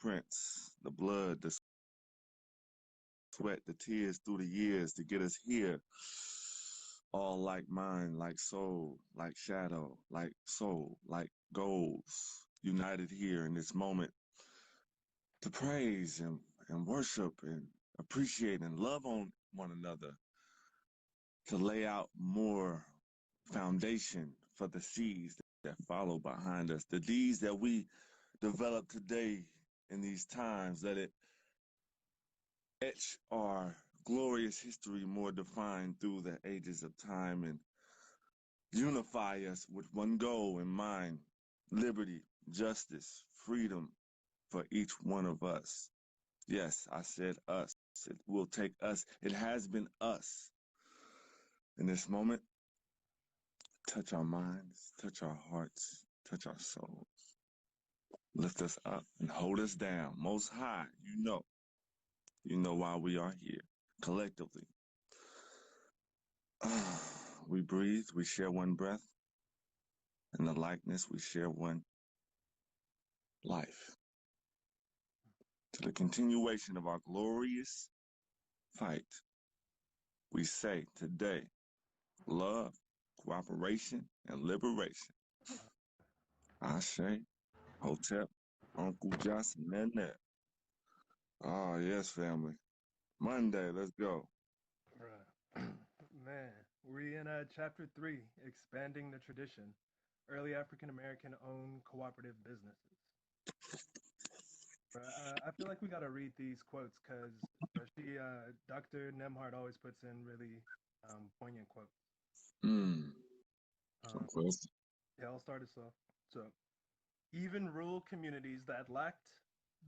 footprints, the blood, the sweat, the tears through the years to get us here. All like mind, like soul, like shadow, like soul, like goals, united here in this moment to praise and worship and appreciate and love on one another, to lay out more foundation for the seeds that follow behind us, the deeds that we develop today in these times, that it etch our glorious history more defined through the ages of time and unify us with one goal in mind: liberty, justice, freedom for each one of us. Yes, I said us. It will take us. It has been us. In this moment, touch our minds, touch our hearts, touch our souls. Lift us up and hold us down. Most high, you know why we are here collectively. We breathe, we share one breath. In the likeness, we share one life. To the continuation of our glorious fight, we say today, love, cooperation, and liberation. Ashe, Hotep, Uncle Johnson, Nene. Oh, yes, family. Monday, let's go. Right. Man, we're in chapter 3, expanding the tradition, early African American owned cooperative businesses. I feel like we got to read these quotes because Dr. Nemhard always puts in really poignant quotes. Some Um, question. yeah, I'll start us off. So, even rural communities that lacked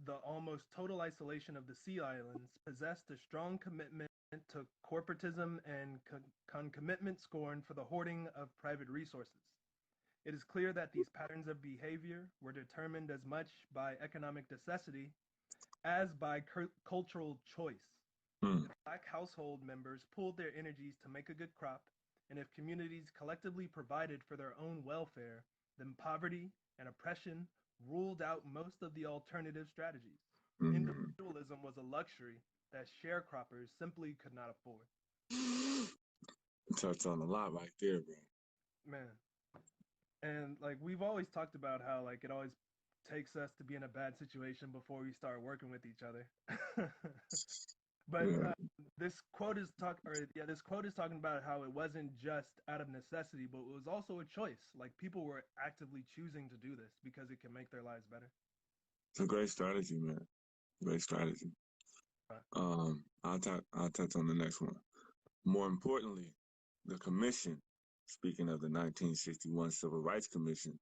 the almost total isolation of the sea islands possessed a strong commitment to corporatism and concomitant scorn for the hoarding of private resources. It is clear that these patterns of behavior were determined as much by economic necessity as by cultural choice. Mm. If Black household members pooled their energies to make a good crop, and if communities collectively provided for their own welfare, then poverty and oppression ruled out most of the alternative strategies. Mm. Individualism was a luxury that sharecroppers simply could not afford. Touch on a lot right there, bro. Man, and like we've always talked about how like it always takes us to be in a bad situation before we start working with each other. But Yeah. this quote is talking about how it wasn't just out of necessity, but it was also a choice. Like people were actively choosing to do this because it can make their lives better. It's a great strategy, man. Great strategy. Right. I'll touch on the next one. More importantly, the commission, speaking of the 1961 Civil Rights Commission,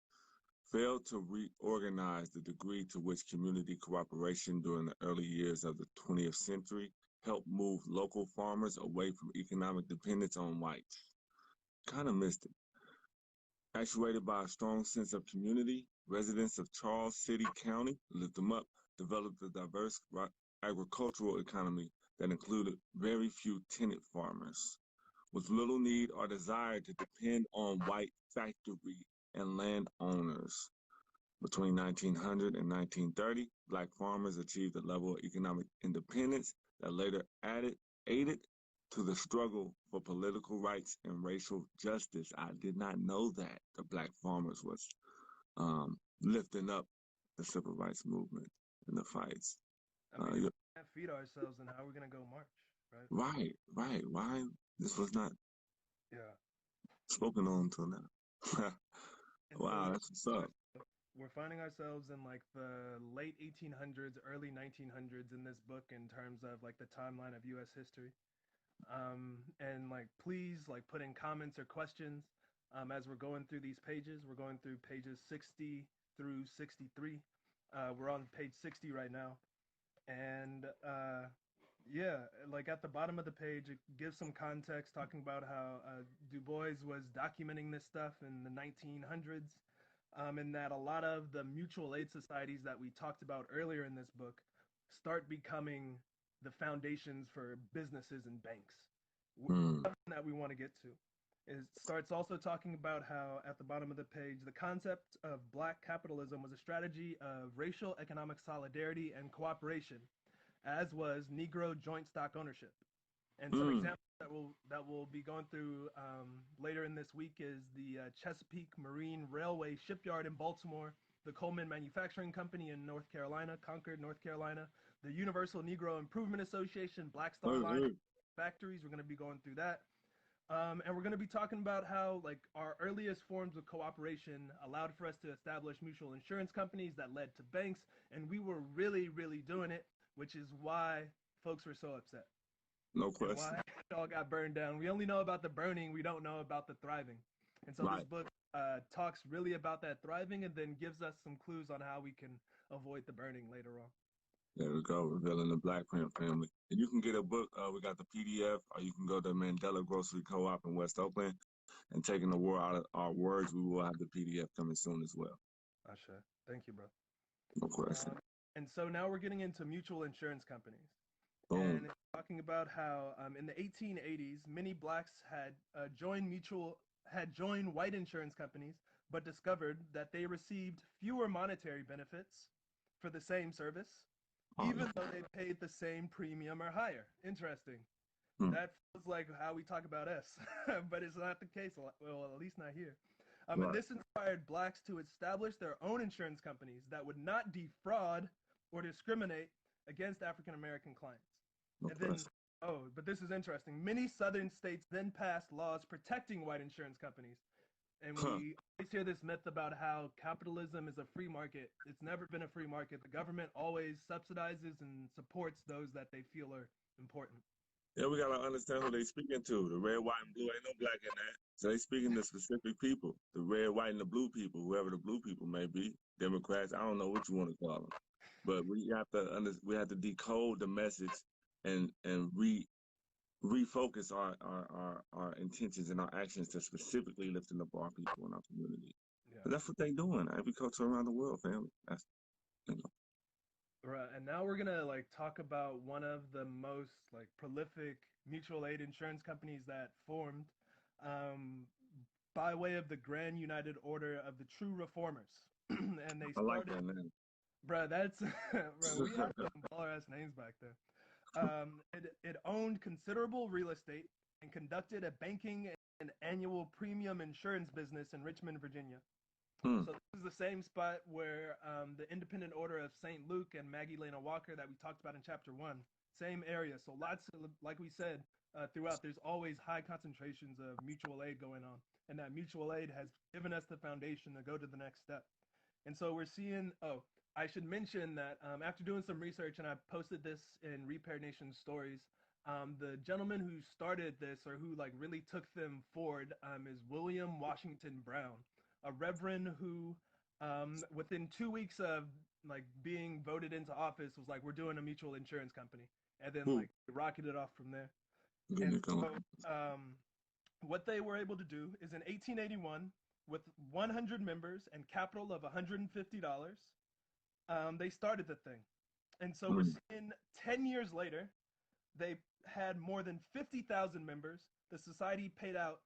failed to reorganize the degree to which community cooperation during the early years of the 20th century helped move local farmers away from economic dependence on whites. Kind of missed it. Actuated by a strong sense of community, residents of Charles City County, lift them up, developed a diverse agricultural economy that included very few tenant farmers, with little need or desire to depend on white factory and landowners. Between 1900 and 1930, Black farmers achieved a level of economic independence that later aided to the struggle for political rights and racial justice. I did not know that the Black farmers was lifting up the civil rights movement and the fights. I mean, if we can't feed ourselves, then how are we gonna go march, right? Right, right. Why this was not Yeah. spoken on until now? And so Wow, that's what's up. we're finding ourselves in like the late 1800s, early 1900s in this book in terms of like the timeline of U.S. history. And like, please like put in comments or questions as we're going through these pages. We're going through pages 60 through 63. We're on page 60 right now. And yeah, like at the bottom of the page, it gives some context talking about how Du Bois was documenting this stuff in the 1900s, and that a lot of the mutual aid societies that we talked about earlier in this book start becoming the foundations for businesses and banks. Hmm. Something that we want to get to. It starts also talking about how, at the bottom of the page, the concept of black capitalism was a strategy of racial economic solidarity and cooperation, as was Negro joint stock ownership. And some Mm. examples that we'll be going through later in this week is the Chesapeake Marine Railway Shipyard in Baltimore, the Coleman Manufacturing Company in North Carolina, Concord, North Carolina, the Universal Negro Improvement Association, Black Star Line factories. We're going to be going through that. And we're going to be talking about how, like, our earliest forms of cooperation allowed for us to establish mutual insurance companies that led to banks, and we were really, really doing it, which is why folks were so upset. No And question. why it all got burned down. We only know about the burning, we don't know about the thriving. And so Right. this book talks really about that thriving and then gives us some clues on how we can avoid the burning later on. There we go, Revealing the Black Print Family. And you can get a book. We got the PDF, or you can go to Mandela Grocery Co-op in West Oakland. And taking the word out of our words, we will have the PDF coming soon as well. Asha. Thank you, bro. No question. And so now we're getting into mutual insurance companies. Boom. And it's talking about how in the 1880s, many blacks had joined white insurance companies, but discovered that they received fewer monetary benefits for the same service, even though they paid the same premium or higher. Interesting. That feels like how we talk about us, but it's not the case. Well, at least not here. Right. And this inspired blacks to establish their own insurance companies that would not defraud or discriminate against African American clients. No And then, question. but this is interesting. Many southern states then passed laws protecting white insurance companies. And we always hear this myth about how capitalism is a free market. It's never been a free market. The government always subsidizes and supports those that they feel are important. Yeah, we gotta understand who they speaking to. The red, white, and blue. Ain't no black in that. So they speaking to specific people. The red, white, and the blue people, whoever the blue people may be. Democrats, I don't know what you want to call them. But we have to decode the message and refocus our intentions and our actions to specifically lifting up our people in our community. Yeah. But that's what they doing. Every culture around the world, family. That's, you know. Right, and now we're gonna talk about one of the most prolific mutual aid insurance companies that formed by way of the Grand United Order of the True Reformers. And they started. I like that name. Bruh, that's bro, we have some baller ass names back there. It owned considerable real estate and conducted a banking and annual premium insurance business in Richmond, Virginia. So this is the same spot where the Independent Order of St. Luke and Maggie Lena Walker that we talked about in chapter 1, same area. So lots of, like we said, throughout, there's always high concentrations of mutual aid going on. And that mutual aid has given us the foundation to go to the next step. And so we're seeing, I should mention that after doing some research, and I posted this in Repair Nation stories, the gentleman who started this or who really took them forward is William Washington Brown, a reverend who within 2 weeks of being voted into office was we're doing a mutual insurance company, and then rocketed off from there. And so what they were able to do is in 1881, with 100 members and capital of $150, they started the thing. And so we're seeing 10 years later, they had more than 50,000 members. The society paid out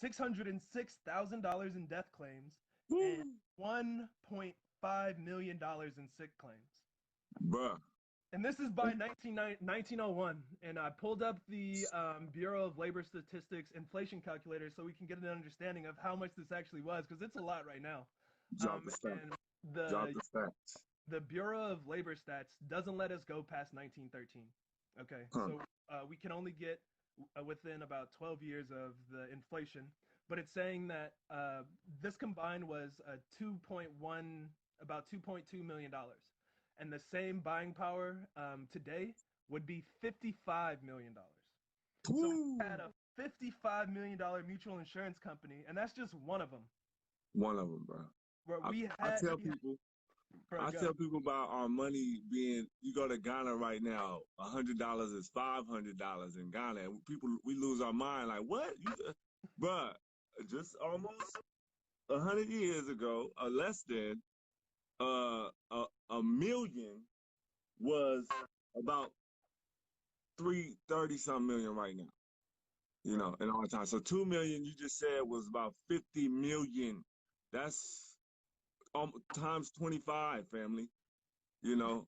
$606,000 in death claims and $1.5 million in sick claims. Bruh. And this is by 1901. And I pulled up the Bureau of Labor Statistics inflation calculator so we can get an understanding of how much this actually was, because it's a lot right now. Drop the stats. The Bureau of Labor Stats doesn't let us go past 1913. Okay, so we can only get within about 12 years of the inflation, but it's saying that this combined was about $2.2 million. And the same buying power today would be $55 million. So we had a $55 million mutual insurance company, and that's just one of them. One of them, bro. I tell people about our money being, you go to Ghana right now, $100 is $500 in Ghana. And we lose our mind like, what? Bruh, just almost 100 years ago, or less than, a million was about 30-some million right now. You Right. know, in all time. So 2 million you just said was about 50 million. That's times 25, family. You know,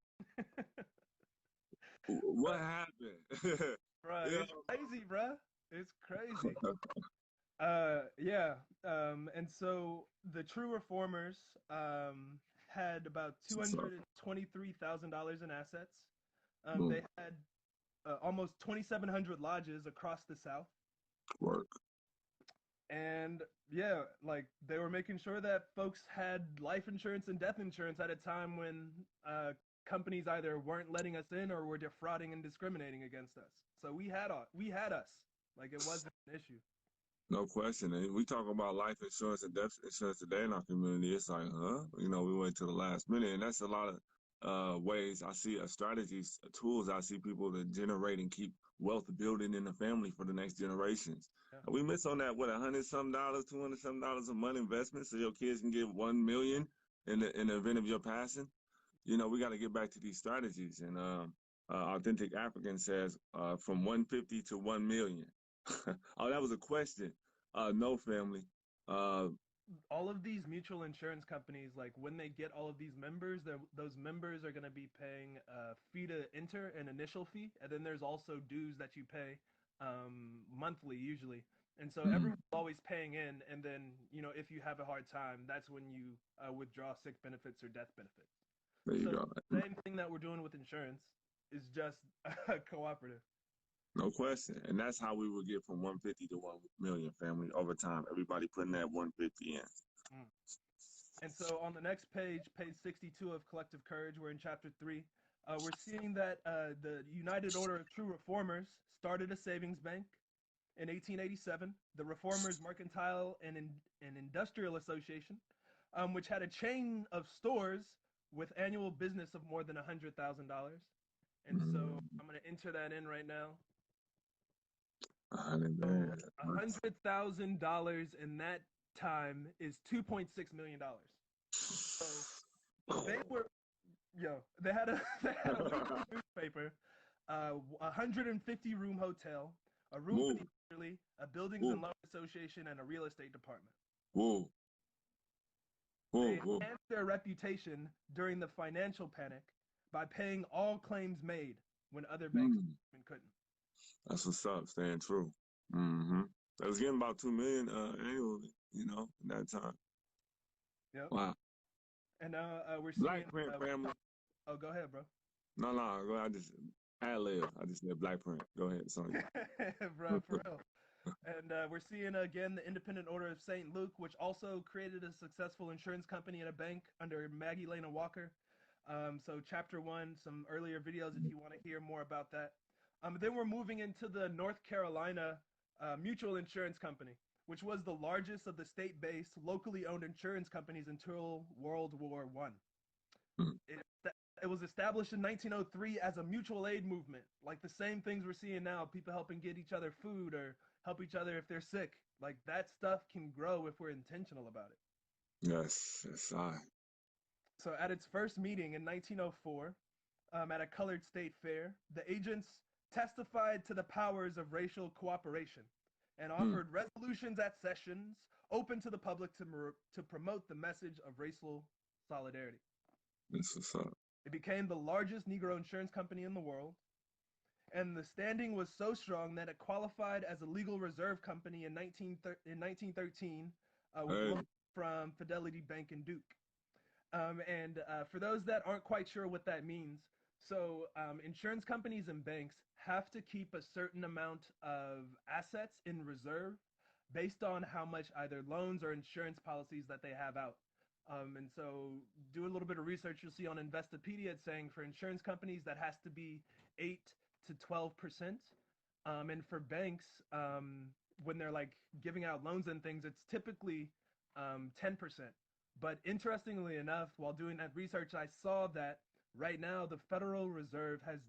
what happened? Bruh, you it's crazy, bruh. It's crazy. know, Yeah. And so the true reformers had about so, $223,000 in assets. boom, They had almost 2,700 lodges across the South. work. And yeah, like they were making sure that folks had life insurance and death insurance at a time when companies either weren't letting us in or were defrauding and discriminating against us. So we had us. Like it wasn't an issue. No question. And we talk about life insurance and death insurance today in our community. It's like, huh? You know, we wait to the last minute. And that's a lot of ways I see strategies, tools I see people to generate and keep wealth building in the family for the next generations. Yeah. And we miss on that, what, $100 some, $200 some a month investment so your kids can get 1 million in the event of your passing. You know, we got to get back to these strategies. And Authentic African says from 150 to 1 million. Oh, that was a question. No, family. Uh, All of these mutual insurance companies, like when they get all of these members, those members are going to be paying a fee to enter, an initial fee, and then there's also dues that you pay monthly usually. And so mm, everyone's always paying in, and then if you have a hard time, that's when you withdraw sick benefits or death benefits. there you So go. same thing that we're doing with insurance is just cooperative. No question. And that's how we would get from 150 to 1 million, family, over time. Everybody putting that 150 in. Mm. And so on the next page, page 62 of Collective Courage, we're in chapter 3. We're seeing that the United Order of True Reformers started a savings bank in 1887, the Reformers Mercantile and Industrial Association, which had a chain of stores with annual business of more than $100,000. And so Mm, I'm going to enter that in right now. 100 So million. $100,000 in that time is $2.6 million. So they were they had a they had a weekly newspaper, a 150 room hotel, a room for Move. the elderly, a buildings Woo, and loan association, and a real estate department. woo, They woo, woo. enhanced their reputation during the financial panic by paying all claims made when other banks Mm, couldn't. that's what's up. Staying true. Mm-hmm. I was getting about 2 million annually, you know, in that time. Yep. Wow. And we're seeing. Black print family. Oh, go ahead, bro. No, no, go. I just ad lib. I just said black print. Go ahead, Sonya. Bro, for real. And we're seeing again the Independent Order of St. Luke, which also created a successful insurance company and a bank under Maggie Lena Walker. So chapter 1, some earlier videos if you want to hear more about that. Then we're moving into the North Carolina Mutual Insurance Company, which was the largest of the state-based, locally owned insurance companies until World War One. It, it was established in 1903 as a mutual aid movement, like the same things we're seeing now, people helping get each other food or help each other if they're sick. Like that stuff can grow if we're intentional about it. Yes, yes, I. So at its first meeting in 1904, at a colored state fair, the agents testified to the powers of racial cooperation and Mm, offered resolutions at sessions open to the public to promote the message of racial solidarity. that's what's up. It became the largest Negro insurance company in the world, and the standing was so strong that it qualified as a legal reserve company in 1913 with Hey, loans from Fidelity Bank and Duke. And for those that aren't quite sure what that means, so insurance companies and banks have to keep a certain amount of assets in reserve based on how much either loans or insurance policies that they have out. And so, do a little bit of research. You'll see on Investopedia it's saying for insurance companies that has to be 8 to 12%, and for banks, when they're like giving out loans and things, it's typically 10%. But interestingly enough, while doing that research, I saw that right now the Federal Reserve has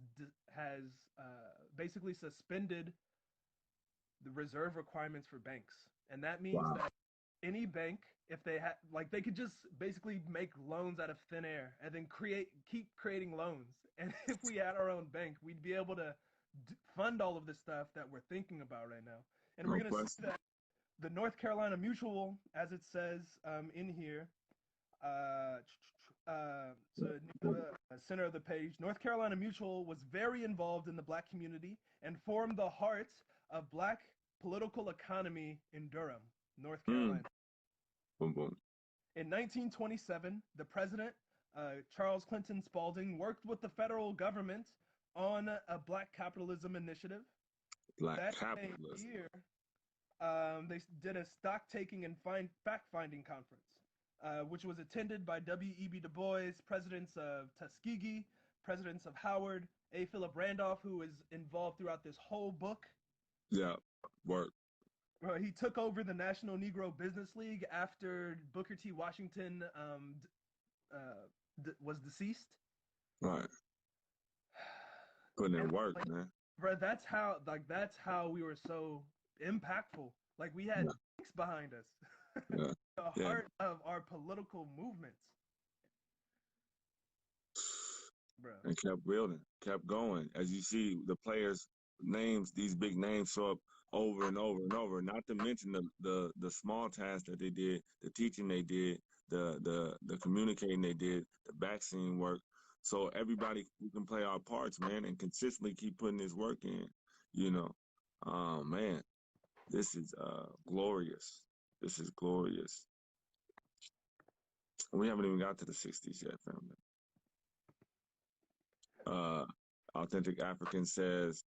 basically suspended the reserve requirements for banks, and that means wow. that any bank, if they had like, they could just basically make loans out of thin air and then keep creating loans. And if we had our own bank, we'd be able to fund all of the stuff that we're thinking about right now. And we're No going to see question. that the North Carolina Mutual, as it says in here, uh, so near the center of the page, North Carolina Mutual was very involved in the black community and formed the heart of black political economy in Durham, North Mm. Carolina. Boom, boom. In 1927, the president, Charles Clinton Spalding, worked with the federal government on a black capitalism initiative. Black That same capitalism. year, they did a stock taking and fact finding conference, which was attended by W.E.B. Du Bois, presidents of Tuskegee, presidents of Howard, A. Philip Randolph, who is involved throughout this whole book. Yeah, work. He took over the National Negro Business League after Booker T. Washington was deceased. Right. Putting in And work, like, man. bro, that's how we were so impactful. Like we had tanks behind us. Yeah. The Yeah. heart of our political movements. Bro. And kept building, kept going. As you see, the players' names, these big names show up over and over and over. Not to mention the small tasks that they did, the teaching they did, the communicating they did, the vaccine work. So everybody we can play our parts, man, and consistently keep putting this work in. You know, man, this is glorious. This is glorious. We haven't even got to the '60s yet, family. Authentic African says,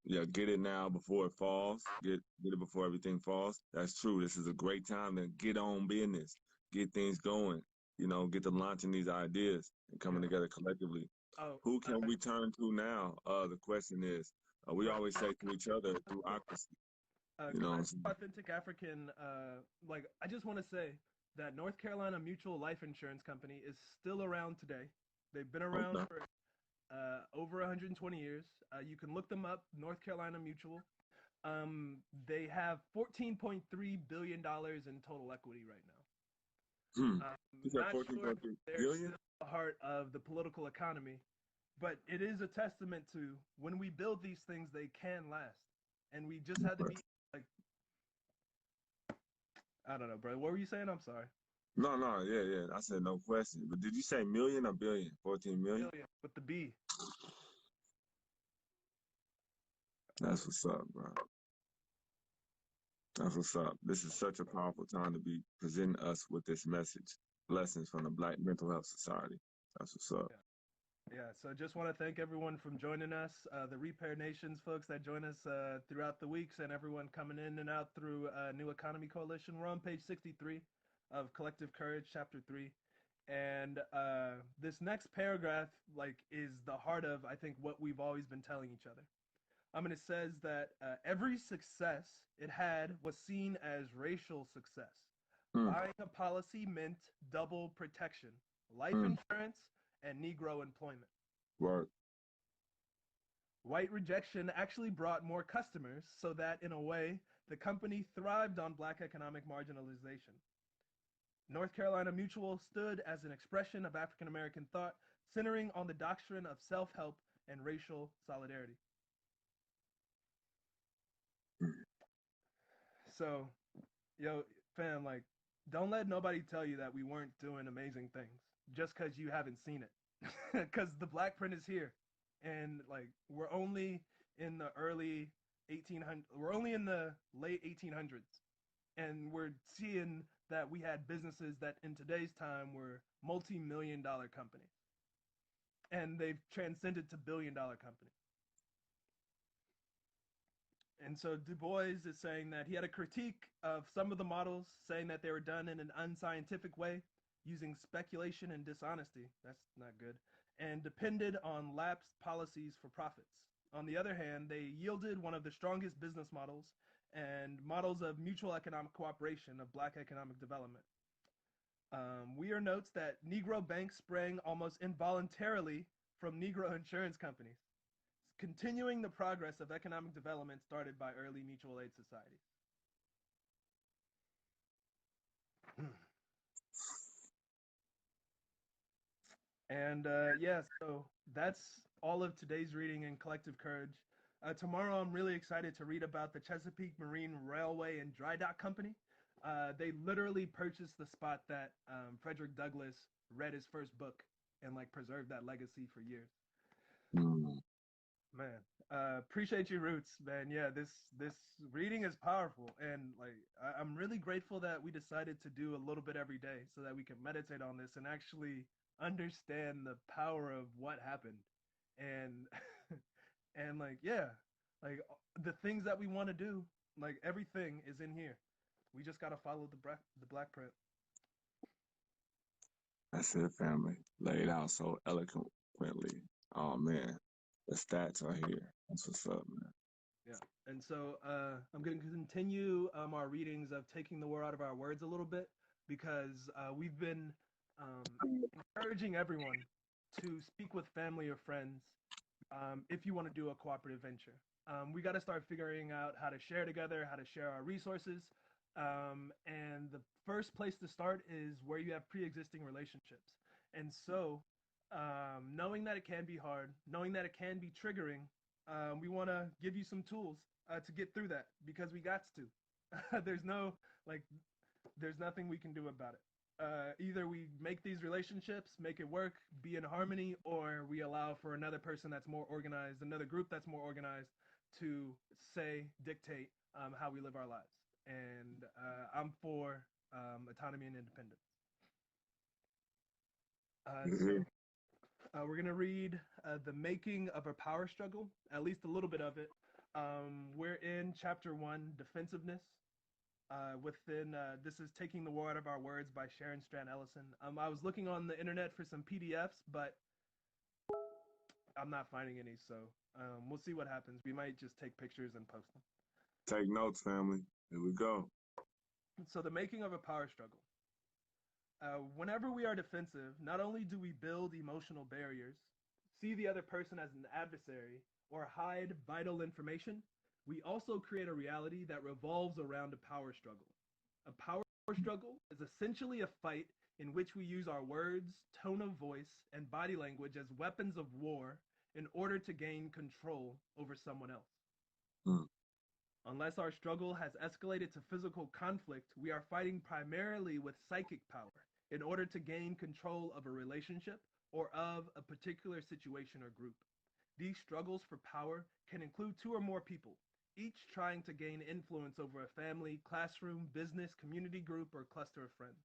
yeah, get it now before it falls. Get it before everything falls. That's true. This is a great time to get on business, get things going, get to launching these ideas and coming together collectively. Oh, Who can we turn to now? The question is, we always say to each other through ocracy. Authentic African, like I just want to say that North Carolina Mutual Life Insurance Company is still around today. They've been around for over 120 years. You can look them up, North Carolina Mutual. They have $14.3 billion in total equity right now. Not sure if they're still the heart of the political economy, but it is a testament to when we build these things, they can last. And we just had to be like, I don't know, bro. What were you saying? I'm sorry. No, yeah. I said no question. But did you say million or billion? 14 million? Billion with the B. That's what's up, bro. That's what's up. This is such a powerful time to be presenting us with this message. Blessings from the Black Mental Health Society. That's what's up. Yeah, so just want to thank everyone from joining us, the Repair Nations folks that join us throughout the weeks, and everyone coming in and out through New Economy Coalition. We're on page 63 of Collective Courage, chapter 3. And this next paragraph is the heart of, I think, what we've always been telling each other. It says that every success it had was seen as racial success. Buying a policy meant double protection, life insurance, and Negro employment. Right. White rejection actually brought more customers, so that in a way, the company thrived on Black economic marginalization. North Carolina Mutual stood as an expression of African American thought, centering on the doctrine of self-help and racial solidarity. So, fam, don't let nobody tell you that we weren't doing amazing things just because you haven't seen it. Because the Black print is here. And, we're only in the early 1800s. We're only in the late 1800s. And we're seeing that we had businesses that in today's time were multi-million-dollar companies. And they've transcended to billion-dollar companies. And so Du Bois is saying that he had a critique of some of the models, saying that they were done in an unscientific way, using speculation and dishonesty. That's not good. And depended on lapsed policies for profits. On the other hand, they yielded one of the strongest business models and models of mutual economic cooperation of Black economic development. Weir notes that Negro banks sprang almost involuntarily from Negro insurance companies, continuing the progress of economic development started by early mutual aid societies. And so that's all of today's reading in Collective Courage. Tomorrow, I'm really excited to read about the Chesapeake Marine Railway and Dry Dock Company. They literally purchased the spot that Frederick Douglass read his first book and like preserved that legacy for years. Mm. Man, appreciate you, Roots, man. Yeah, this reading is powerful, and like I'm really grateful that we decided to do a little bit every day so that we can meditate on this and actually understand the power of what happened, and and like yeah, like the things that we want to do, like everything is in here. We just gotta follow the black print. That's it, family. Laid out so eloquently. Oh man, the stats are here. That's what's up, man. Yeah. And so I'm going to continue our readings of Taking the War Out of Our Words a little bit because we've been encouraging everyone to speak with family or friends if you want to do a cooperative venture. We got to start figuring out how to share together, how to share our resources. And the first place to start is where you have pre existing relationships. And so, knowing that it can be hard, knowing that it can be triggering, we want to give you some tools to get through that because we got to. There's no like, there's nothing we can do about it. Either we make these relationships, make it work, be in harmony, or we allow for another person that's more organized, another group that's more organized to say, dictate how we live our lives. And I'm for autonomy and independence. Mm-hmm. We're going to read The Making of a Power Struggle, at least a little bit of it. We're in chapter 1, Defensiveness. This is Taking the War Out of Our Words by Sharon Strand Ellison. I was looking on the internet for some PDFs, but I'm not finding any, so we'll see what happens. We might just take pictures and post them. Take notes, family. Here we go. So, the making of a power struggle. Whenever we are defensive, not only do we build emotional barriers, see the other person as an adversary, or hide vital information, we also create a reality that revolves around a power struggle. A power struggle is essentially a fight in which we use our words, tone of voice, and body language as weapons of war in order to gain control over someone else. Mm. Unless our struggle has escalated to physical conflict, we are fighting primarily with psychic power in order to gain control of a relationship or of a particular situation or group. These struggles for power can include two or more people, each trying to gain influence over a family, classroom, business, community group, or cluster of friends.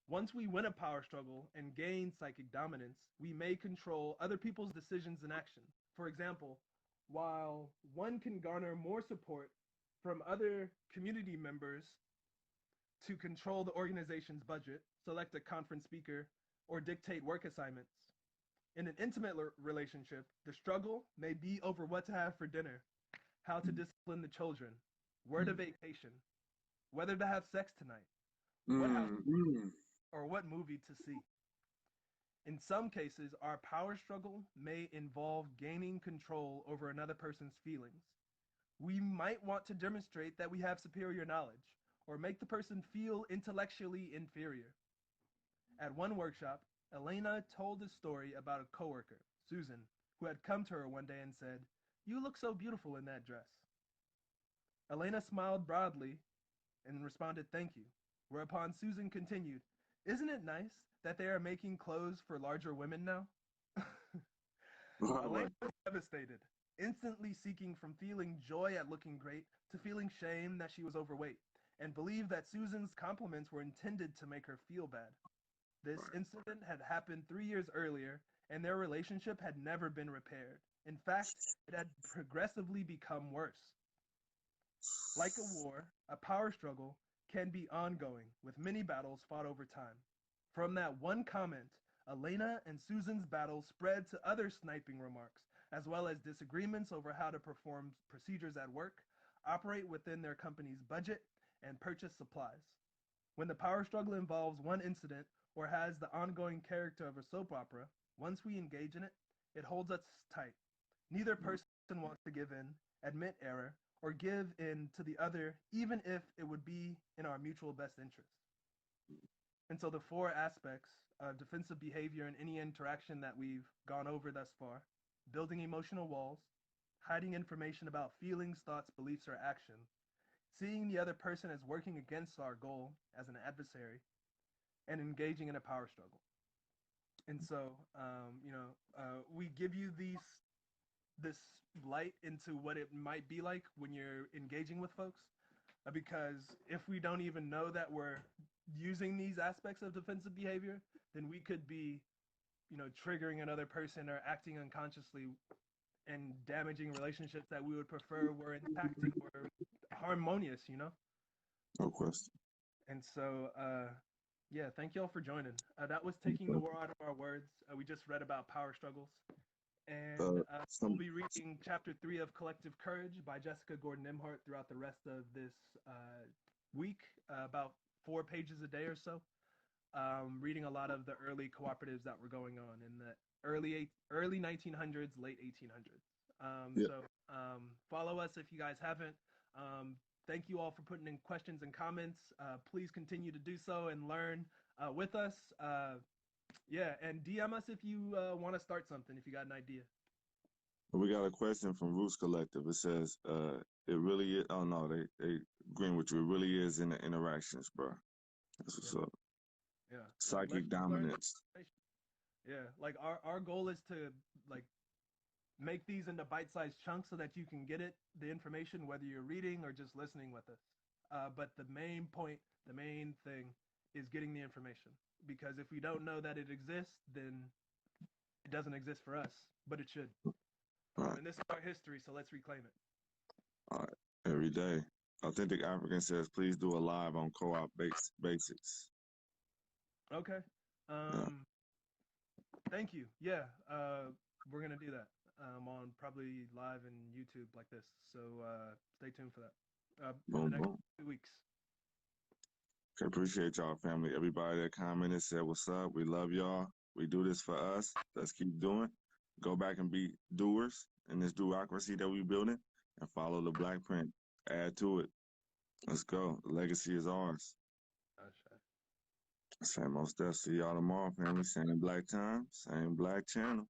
Once we win a power struggle and gain psychic dominance, we may control other people's decisions and actions. For example, while one can garner more support from other community members to control the organization's budget, select a conference speaker, or dictate work assignments. In an intimate relationship, the struggle may be over what to have for dinner, how to discipline the children, where to vacation, whether to have sex tonight, what house, or what movie to see. In some cases, our power struggle may involve gaining control over another person's feelings. We might want to demonstrate that we have superior knowledge or make the person feel intellectually inferior. At one workshop, Elena told a story about a coworker, Susan, who had come to her one day and said, "You look so beautiful in that dress." Elena smiled broadly and responded, "Thank you," whereupon Susan continued, "Isn't it nice that they are making clothes for larger women now?" Elena was devastated, instantly seeking from feeling joy at looking great to feeling shame that she was overweight, and believed that Susan's compliments were intended to make her feel bad. This incident had happened 3 years earlier, and their relationship had never been repaired. In fact, it had progressively become worse. Like a war, a power struggle can be ongoing, with many battles fought over time. From that one comment, Elena and Susan's battle spread to other sniping remarks, as well as disagreements over how to perform procedures at work, operate within their company's budget, and purchase supplies. When the power struggle involves one incident or has the ongoing character of a soap opera, once we engage in it, it holds us tight. Neither person wants to give in, admit error, or give in to the other, even if it would be in our mutual best interest. And so the four aspects of defensive behavior in any interaction that we've gone over thus far: building emotional walls, hiding information about feelings, thoughts, beliefs, or actions, seeing the other person as working against our goal as an adversary, and engaging in a power struggle. And so, we give you this light into what it might be like when you're engaging with folks, because if we don't even know that we're using these aspects of defensive behavior, then we could be, triggering another person or acting unconsciously and damaging relationships that we would prefer were impacting or harmonious. No question. And so, yeah, thank y'all for joining. That was Taking the War Out of Our Words. We just read about power struggles. And we'll Some be reading chapter 3 of Collective Courage by Jessica Gordon Imhart throughout the rest of this week, about 4 pages a day or so. Reading a lot of the early cooperatives that were going on in the early 1900s, late 1800s. yeah. Follow us if you guys haven't. Thank you all for putting in questions and comments. Please continue to do so and learn with us. Yeah, and DM us if you want to start something, if you got an idea. We got a question from Roots Collective. It says, it really is. Oh no, they agreeing with you. It really is in the interactions, bro. That's what's Yeah. up. Yeah. Psychic Let's learn. dominance. Yeah, like our goal is to like make these into bite-sized chunks so that you can get the information, whether you're reading or just listening with us. But the main point, the main thing is getting the information, because if we don't know that it exists, then it doesn't exist for us, but it should. All right. And this is our history, so let's reclaim it. All right. Every day. Authentic African says, please do a live on co-op basics. Okay. Yeah. Thank you. Yeah, we're gonna do that on probably live and YouTube like this. So stay tuned for that in the Boom, next boom. 2 weeks. Okay, appreciate y'all, family. Everybody that commented said, what's up? We love y'all. We do this for us. Let's keep doing. Go back and be doers in this bureaucracy that we building, and follow the black print. Add to it. Let's go. The legacy is ours. Same old stuff. See y'all tomorrow, family. Same black time, same black channel.